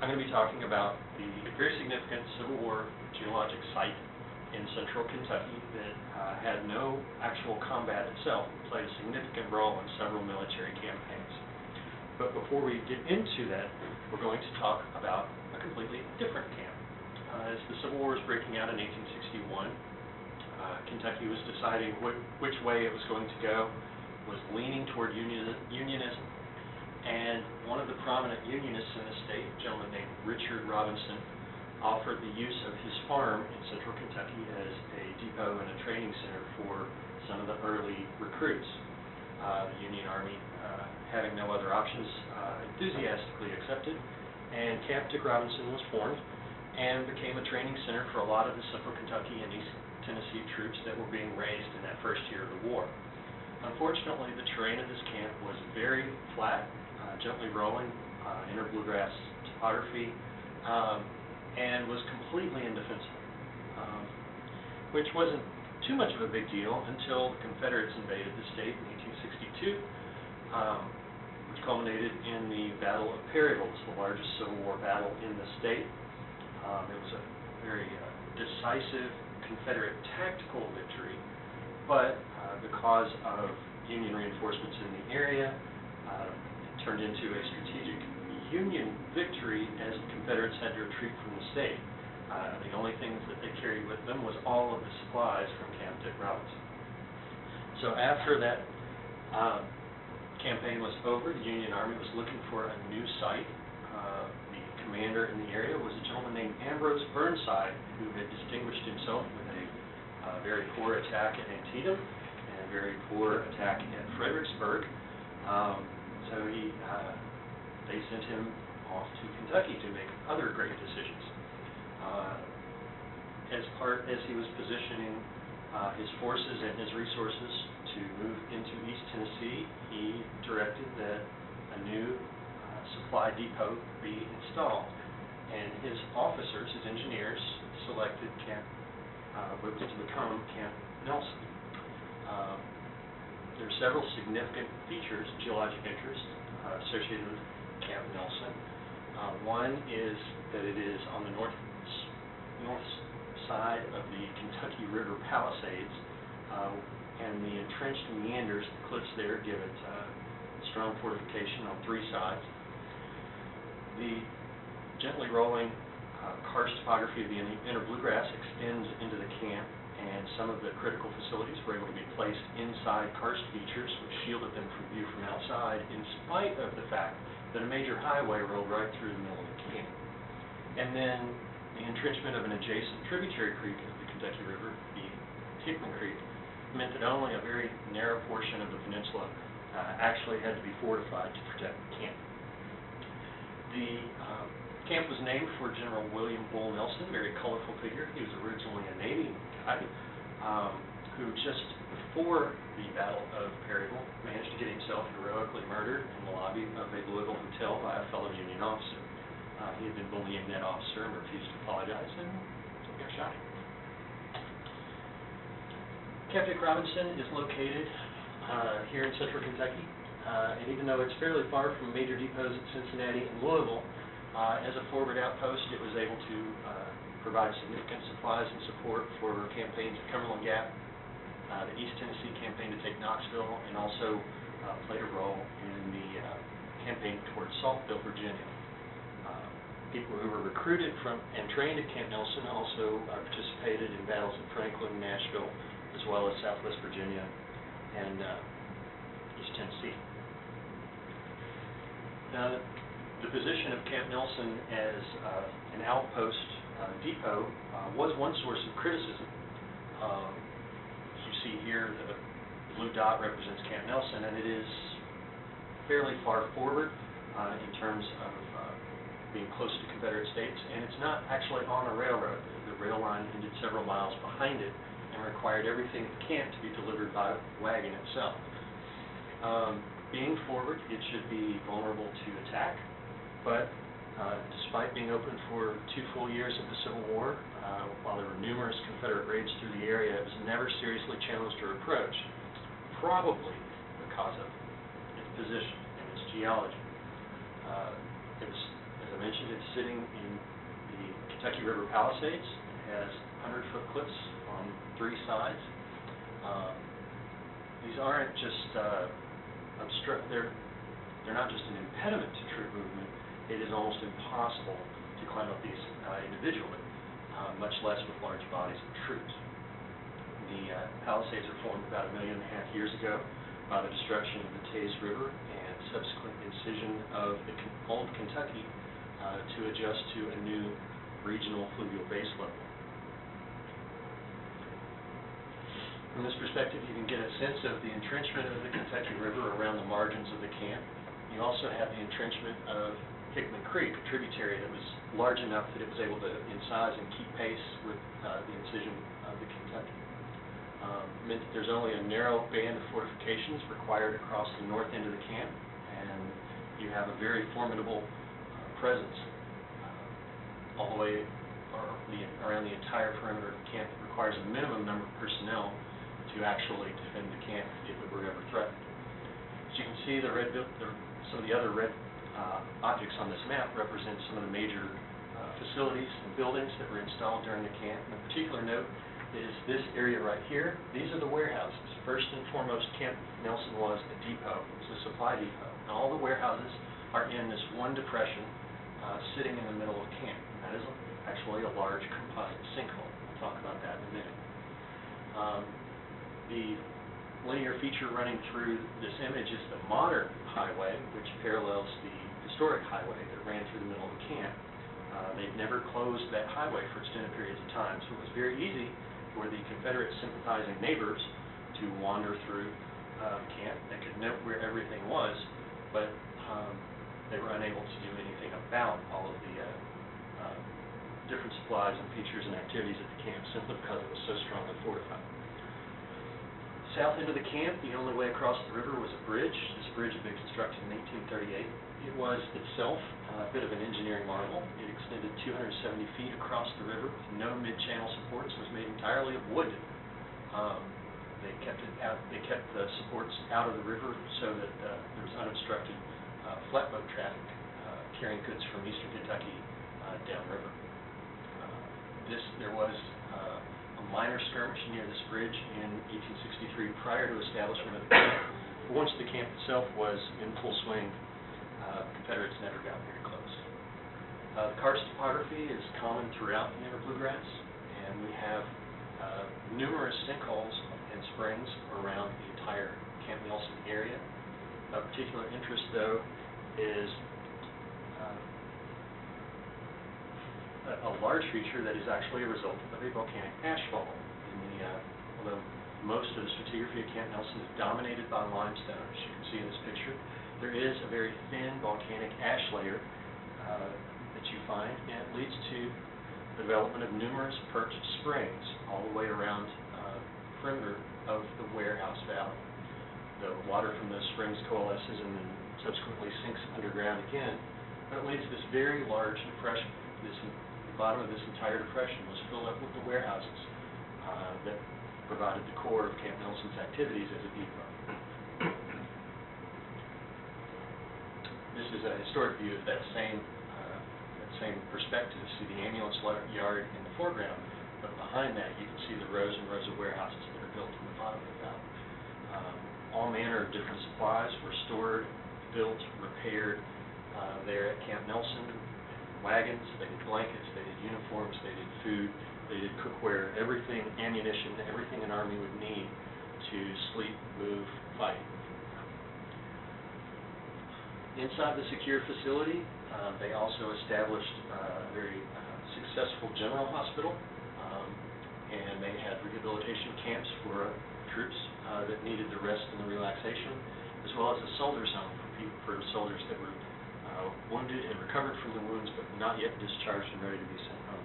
I'm going to be talking about the very significant Civil War geologic site in central Kentucky that had no actual combat itself, played a significant role in several military campaigns. But before we get into that, we're going to talk about a completely different camp. As the Civil War was breaking out in 1861, Kentucky was deciding which way it was going to go, was leaning toward unionism, and one of the prominent unionists in the state, a gentleman named Richard Robinson, offered the use of his farm in central Kentucky as a depot and a training center for some of the early recruits. The Union Army, having no other options, enthusiastically accepted, and Camp Dick Robinson was formed and became a training center for a lot of the central Kentucky and East Tennessee troops that were being raised in that first year of the war. Unfortunately, the terrain of this camp was very flat, gently rolling, inter-bluegrass topography, and was completely indefensible, which wasn't too much of a big deal until the Confederates invaded the state in 1862, which culminated in the Battle of Perryville, the largest Civil War battle in the state. It was a very decisive Confederate tactical victory, but because of Union reinforcements in the area, it turned into a strategic Union victory as the Confederates had to retreat from the state. The only things that they carried with them was all of the supplies from Camp Dick Robinson. So after that campaign was over, the Union Army was looking for a new site. The commander in the area was a gentleman named Ambrose Burnside, who had distinguished himself with a very poor attack at Antietam and a very poor attack at Fredericksburg. So they sent him off to Kentucky to make other great decisions. As he was positioning his forces and his resources to move into East Tennessee, he directed that a new supply depot be installed, and his officers, his engineers, selected what was to become Camp Nelson. There are several significant features, geologic interest, associated with Camp Nelson. One is that it is on the north side of the Kentucky River Palisades, and the entrenched meanders, the cliffs there, give it strong fortification on three sides. The gently rolling karst topography of the inter-bluegrass extends into the camp, and some of the critical facilities were able to be placed inside karst features, which shielded them from view from outside, in spite of the fact that a major highway rolled right through the middle of the camp. And then the entrenchment of an adjacent tributary creek of the Kentucky River, the Hickman Creek, meant that only a very narrow portion of the peninsula actually had to be fortified to protect the camp. The camp was named for General William Bull Nelson, a very colorful figure. He was originally a Navy guy who just before the Battle of Perryville managed to get himself heroically murdered in the lobby of a Louisville hotel by a fellow Union officer. He had been bullying that officer and refused to apologize, and he got shot. Camp Dick Robinson is located here in central Kentucky, and even though it's fairly far from major depots at Cincinnati and Louisville, as a forward outpost, it was able to provide significant supplies and support for campaigns at Cumberland Gap, the East Tennessee campaign to take Knoxville, and also played a role in the campaign towards Saltville, Virginia. People who were recruited from and trained at Camp Nelson also participated in battles at Franklin, Nashville, as well as Southwest Virginia and East Tennessee. Now, the position of Camp Nelson as an outpost depot was one source of criticism. As you see here, the blue dot represents Camp Nelson, and it is fairly far forward in terms of being close to Confederate states, and it's not actually on a railroad. The rail line ended several miles behind it and required everything at the camp to be delivered by wagon itself. Being forward, it should be vulnerable to attack, but despite being open for 2 full years of the Civil War, while there were numerous Confederate raids through the area, it was never seriously challenged or approached, probably because of its position and its geology. It was, as I mentioned, it's sitting in the Kentucky River Palisades. It has 100-foot cliffs on 3 sides. These aren't just they're not just an impediment to troop movement. It is almost impossible to climb up these individually, much less with large bodies of troops. The Palisades were formed about 1.5 million years ago by the destruction of the Taze River and subsequent incision of the old Kentucky to adjust to a new regional fluvial base level. From this perspective, you can get a sense of the entrenchment of the Kentucky River around the margins of the camp. You also have the entrenchment of Hickman Creek, a tributary that was large enough that it was able to, in size, and keep pace with the incision of the Kentucky. Meant that there's only a narrow band of fortifications required across the north end of the camp, and you have a very formidable presence all the way around the entire perimeter of the camp. It requires a minimum number of personnel to actually defend the camp if it were ever threatened. As you can see, some of the other red objects on this map represent some of the major facilities and buildings that were installed during the camp. And of particular note is this area right here. These are the warehouses. First and foremost, Camp Nelson was a depot. It was a supply depot. And all the warehouses are in this one depression sitting in the middle of camp. And that is actually a large composite sinkhole. We'll talk about that in a minute. The linear feature running through this image is the modern highway, which parallels the historic highway that ran through the middle of the camp. They've never closed that highway for extended periods of time, so it was very easy for the Confederate sympathizing neighbors to wander through camp. They could note where everything was, but they were unable to do anything about all of the different supplies and features and activities at the camp simply because it was so strongly fortified. South end of the camp, the only way across the river was a bridge. This bridge had been constructed in 1838. It was itself a bit of an engineering marvel. It extended 270 feet across the river with no mid-channel supports. It was made entirely of wood. They kept the supports out of the river so that there was unobstructed flatboat traffic carrying goods from eastern Kentucky downriver. There was a minor skirmish near this bridge in 1863 prior to establishment of the camp. But once the camp itself was in full swing, Confederates never got very close. The karst topography is common throughout the Inner Bluegrass, and we have numerous sinkholes and springs around the entire Camp Nelson area. Of particular interest, though, is a large feature that is actually a result of a volcanic ashfall. Although most of the stratigraphy of Camp Nelson is dominated by limestone, as you can see in this picture, there is a very thin volcanic ash layer that you find, and it leads to the development of numerous perched springs all the way around the perimeter of the warehouse valley. The water from those springs coalesces and then subsequently sinks underground again, but it leads to this very large depression. The bottom of this entire depression was filled up with the warehouses that provided the core of Camp Nelson's activities as a depot. This is a historic view of that same perspective. See the ambulance yard in the foreground, but behind that you can see the rows and rows of warehouses that are built in the bottom of the valley. All manner of different supplies were stored, built, repaired there at Camp Nelson. Wagons, they did blankets, they did uniforms, they did food, they did cookware, everything, ammunition, everything an army would need to sleep, move, fight. Inside the secure facility, they also established a very successful general hospital, and they had rehabilitation camps for troops that needed the rest and the relaxation, as well as a soldiers' home for soldiers that were wounded and recovered from the wounds, but not yet discharged and ready to be sent home.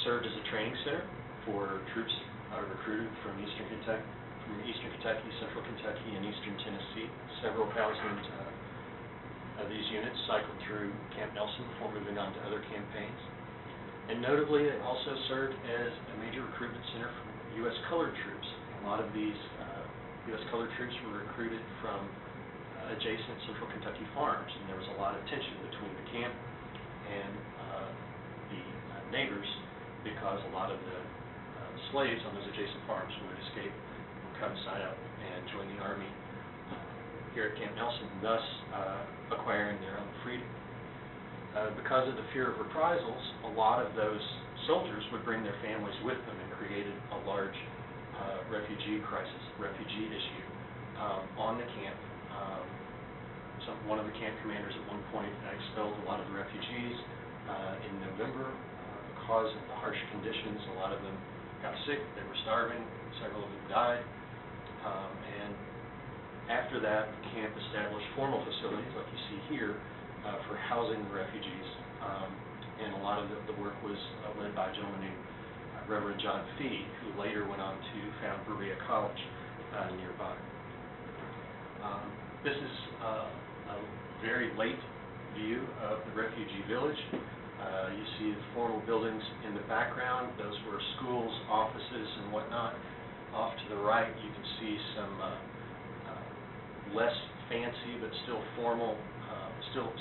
Served as a training center for troops recruited from eastern Kentucky, central Kentucky, and eastern Tennessee. Several thousand of these units cycled through Camp Nelson before moving on to other campaigns. And notably, it also served as a major recruitment center for U.S. colored troops. A lot of these U.S. colored troops were recruited from adjacent Central Kentucky farms, and there was a lot of tension between the camp and the neighbors, because a lot of the slaves on those adjacent farms would escape and come sign up and join the Army here at Camp Nelson, thus acquiring their own freedom. Because of the fear of reprisals, a lot of those soldiers would bring their families with them and created a large refugee crisis, refugee issue on the camp. One of the camp commanders at one point expelled a lot of the refugees in November because of the harsh conditions. A lot of them got sick, they were starving, several of them died. And after that, the camp established formal facilities, like you see here, for housing the refugees. And a lot of the work was led by a gentleman named Reverend John Fee, who later went on to found Berea College nearby. This is a very late view of the Refugee Village. You see the formal buildings in the background. Those were schools, offices, and whatnot. Off to the right, you can see some less fancy but still formal, still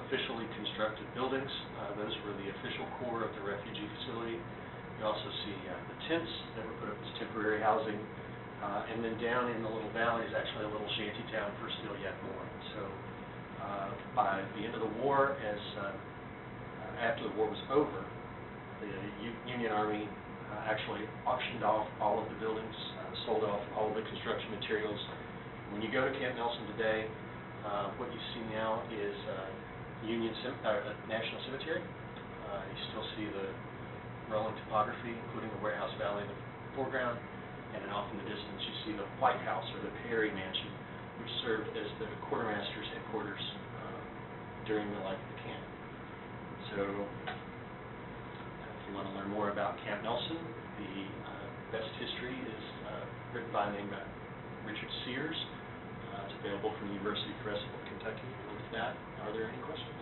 officially constructed buildings. Those were the official core of the refugee facility. You also see the tents that were put up as temporary housing. And then down in the little valley is actually a little shanty town for still yet more. So by the end of the war, after the war was over, the Union Army actually auctioned off all of the buildings, sold off all of the construction materials. When you go to Camp Nelson today, what you see now is National Cemetery. You still see the rolling topography, including the Warehouse Valley in the foreground, and then off in the distance you see the White House, or the Perry Mansion, which served as the quartermaster's headquarters during the life of the camp. So, if you want to learn more about Camp Nelson, the best history is written by a name Richard Sears. It's available from the University Press of Kentucky. And with that, are there any questions?